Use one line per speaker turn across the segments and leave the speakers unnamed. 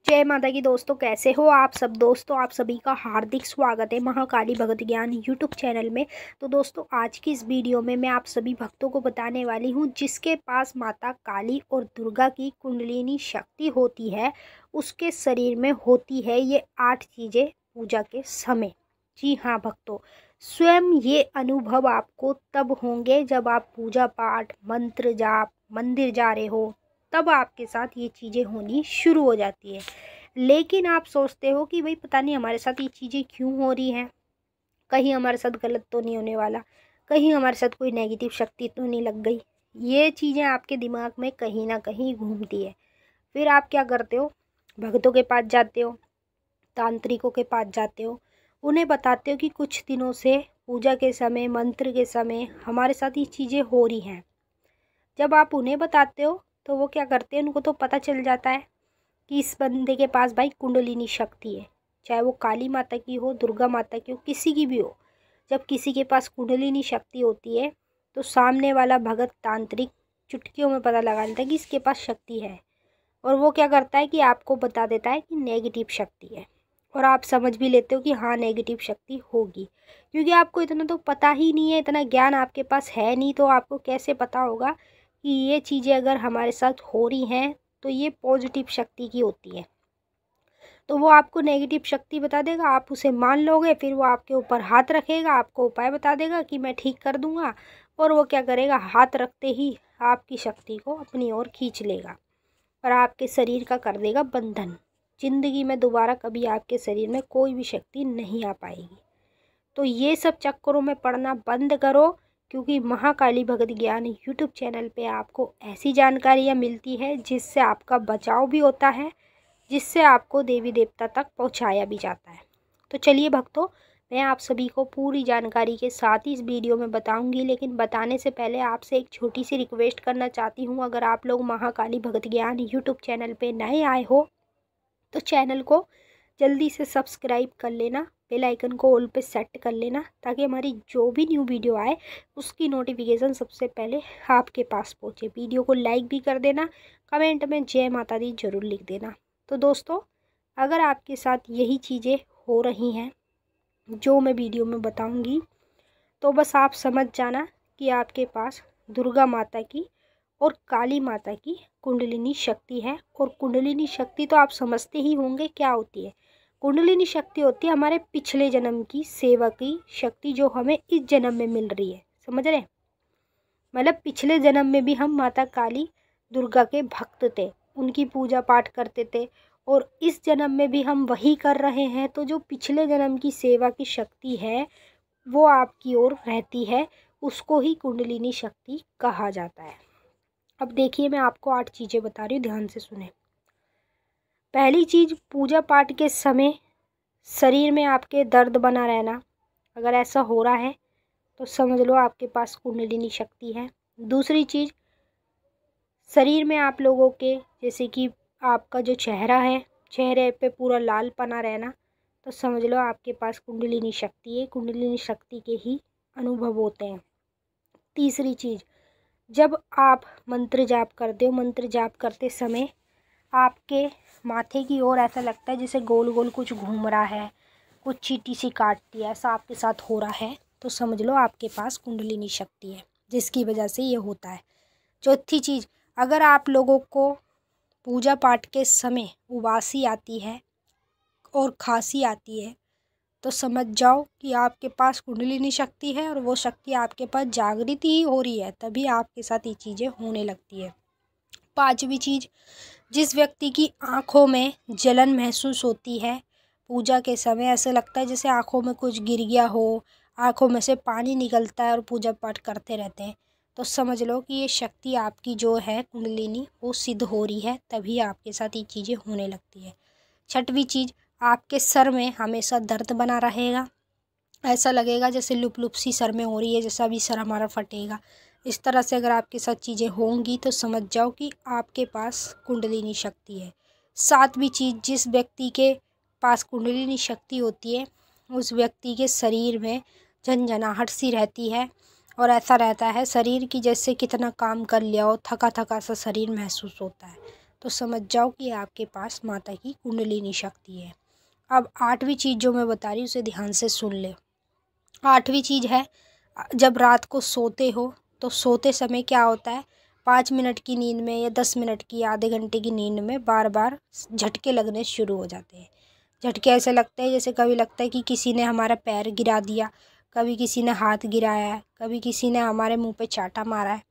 जय माता की दोस्तों, कैसे हो आप सब। दोस्तों आप सभी का हार्दिक स्वागत है महाकाली भगत ज्ञान यूट्यूब चैनल में। तो दोस्तों आज की इस वीडियो में मैं आप सभी भक्तों को बताने वाली हूं जिसके पास माता काली और दुर्गा की कुंडलिनी शक्ति होती है, उसके शरीर में होती है ये 8 चीज़ें पूजा के समय। जी हाँ भक्तों, स्वयं ये अनुभव आपको तब होंगे जब आप पूजा पाठ, मंत्र जाप, मंदिर जा रहे हो, तब आपके साथ ये चीज़ें होनी शुरू हो जाती है। लेकिन आप सोचते हो कि भाई पता नहीं हमारे साथ ये चीज़ें क्यों हो रही हैं, कहीं हमारे साथ गलत तो नहीं होने वाला, कहीं हमारे साथ कोई नेगेटिव शक्ति तो नहीं लग गई। ये चीज़ें आपके दिमाग में कहीं ना कहीं घूमती है। फिर आप क्या करते हो, भक्तों के पास जाते हो, तांत्रिकों के पास जाते हो, उन्हें बताते हो कि कुछ दिनों से पूजा के समय, मंत्र के समय हमारे साथ ये चीज़ें हो रही हैं। जब आप उन्हें बताते हो तो वो क्या करते हैं, उनको तो पता चल जाता है कि इस बंदे के पास भाई कुंडलिनी शक्ति है, चाहे वो काली माता की हो, दुर्गा माता की हो, किसी की भी हो। जब किसी के पास कुंडलिनी शक्ति होती है तो सामने वाला भगत तांत्रिक चुटकियों में पता लगा लेता है कि इसके पास शक्ति है, और वो क्या करता है कि आपको बता देता है कि नेगेटिव शक्ति है। और आप समझ भी लेते हो कि हाँ नेगेटिव शक्ति होगी, क्योंकि आपको इतना तो पता ही नहीं है, इतना ज्ञान आपके पास है नहीं, तो आपको कैसे पता होगा कि ये चीज़ें अगर हमारे साथ हो रही हैं तो ये पॉजिटिव शक्ति की होती है। तो वो आपको नेगेटिव शक्ति बता देगा, आप उसे मान लोगे, फिर वो आपके ऊपर हाथ रखेगा, आपको उपाय बता देगा कि मैं ठीक कर दूंगा, और वो क्या करेगा, हाथ रखते ही आपकी शक्ति को अपनी ओर खींच लेगा और आपके शरीर का कर देगा बंधन। जिंदगी में दोबारा कभी आपके शरीर में कोई भी शक्ति नहीं आ पाएगी। तो ये सब चक्करों में पड़ना बंद करो, क्योंकि महाकाली भगत ज्ञान यूट्यूब चैनल पे आपको ऐसी जानकारियाँ मिलती है जिससे आपका बचाव भी होता है, जिससे आपको देवी देवता तक पहुंचाया भी जाता है। तो चलिए भक्तों, मैं आप सभी को पूरी जानकारी के साथ ही इस वीडियो में बताऊंगी, लेकिन बताने से पहले आपसे एक छोटी सी रिक्वेस्ट करना चाहती हूँ। अगर आप लोग महाकाली भगत ज्ञान यूट्यूब चैनल पे नए आए हो तो चैनल को जल्दी से सब्सक्राइब कर लेना, बेल आइकन को ऑल पे सेट कर लेना, ताकि हमारी जो भी न्यू वीडियो आए उसकी नोटिफिकेशन सबसे पहले आपके पास पहुँचे। वीडियो को लाइक भी कर देना, कमेंट में जय माता दी जरूर लिख देना। तो दोस्तों अगर आपके साथ यही चीज़ें हो रही हैं जो मैं वीडियो में बताऊंगी, तो बस आप समझ जाना कि आपके पास दुर्गा माता की और काली माता की कुंडलिनी शक्ति है। और कुंडलिनी शक्ति तो आप समझते ही होंगे क्या होती है। कुंडलिनी शक्ति होती है हमारे पिछले जन्म की सेवा की शक्ति, जो हमें इस जन्म में मिल रही है। समझ रहे हैं, मतलब पिछले जन्म में भी हम माता काली दुर्गा के भक्त थे, उनकी पूजा पाठ करते थे, और इस जन्म में भी हम वही कर रहे हैं। तो जो पिछले जन्म की सेवा की शक्ति है वो आपकी ओर रहती है, उसको ही कुंडलिनी शक्ति कहा जाता है। अब देखिए, मैं आपको 8 चीज़ें बता रही हूँ, ध्यान से सुने। पहली चीज़, पूजा पाठ के समय शरीर में आपके दर्द बना रहना। अगर ऐसा हो रहा है तो समझ लो आपके पास कुंडलिनी शक्ति है। दूसरी चीज़, शरीर में आप लोगों के जैसे कि आपका जो चेहरा है, चेहरे पे पूरा लाल पना रहना, तो समझ लो आपके पास कुंडलिनी शक्ति है। कुंडलिनी शक्ति के ही अनुभव होते हैं। तीसरी चीज़, जब आप मंत्र जाप करते हो, मंत्र जाप करते समय आपके माथे की ओर ऐसा लगता है जैसे गोल गोल कुछ घूम रहा है, कुछ चींटी सी काटती है, ऐसा आपके साथ हो रहा है, तो समझ लो आपके पास कुंडलिनी शक्ति है जिसकी वजह से ये होता है। चौथी चीज़, अगर आप लोगों को पूजा पाठ के समय उबासी आती है और खांसी आती है, तो समझ जाओ कि आपके पास कुंडलिनी शक्ति है और वो शक्ति आपके पास जागृति ही हो रही है, तभी आपके साथ ये चीज़ें होने लगती है। पांचवी चीज़, जिस व्यक्ति की आँखों में जलन महसूस होती है पूजा के समय, ऐसा लगता है जैसे आँखों में कुछ गिर गया हो, आँखों में से पानी निकलता है और पूजा पाठ करते रहते हैं, तो समझ लो कि ये शक्ति आपकी जो है कुंडलिनी वो सिद्ध हो रही है, तभी आपके साथ ये चीज़ें होने लगती है। छठवीं चीज़, आपके सर में हमेशा दर्द बना रहेगा, ऐसा लगेगा जैसे लुप लुप सी सर में हो रही है, जैसा भी सर हमारा फटेगा। इस तरह से अगर आपके साथ चीज़ें होंगी तो समझ जाओ कि आपके पास कुंडलिनी शक्ति है। सातवीं चीज़, जिस व्यक्ति के पास कुंडलिनी शक्ति होती है उस व्यक्ति के शरीर में झंझनाहट सी रहती है, और ऐसा रहता है शरीर की जैसे कितना काम कर लिया हो, थका थका सा शरीर महसूस होता है। तो समझ जाओ कि आपके पास माता की कुंडलिनी शक्ति है। अब 8वीं चीज़ जो मैं बता रही हूँ उसे ध्यान से सुन ले। 8वीं चीज़ है, जब रात को सोते हो तो सोते समय क्या होता है, 5 मिनट की नींद में या 10 मिनट की, आधे घंटे की नींद में बार बार झटके लगने शुरू हो जाते हैं। झटके ऐसे लगते हैं जैसे कभी लगता है कि किसी ने हमारा पैर गिरा दिया, कभी किसी ने हाथ गिराया है, कभी किसी ने हमारे मुंह पे चाटा मारा है।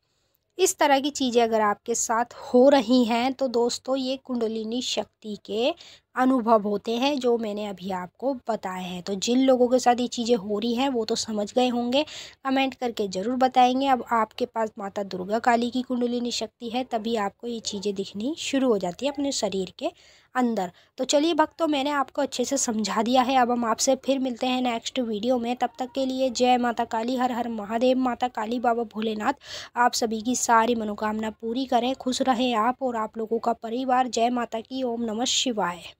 इस तरह की चीज़ें अगर आपके साथ हो रही हैं तो दोस्तों ये कुंडलिनी शक्ति के अनुभव होते हैं जो मैंने अभी आपको बताए हैं। तो जिन लोगों के साथ ये चीज़ें हो रही हैं वो तो समझ गए होंगे, कमेंट करके ज़रूर बताएंगे। अब आपके पास माता दुर्गा काली की कुंडलिनी शक्ति है तभी आपको ये चीज़ें दिखनी शुरू हो जाती है अपने शरीर के अंदर। तो चलिए भक्तों, मैंने आपको अच्छे से समझा दिया है। अब हम आपसे फिर मिलते हैं नेक्स्ट वीडियो में। तब तक के लिए जय माता काली, हर हर महादेव। माता काली, बाबा भोलेनाथ आप सभी की सारी मनोकामना पूरी करें। खुश रहें आप और आप लोगों का परिवार। जय माता की। ओम नमः शिवाय।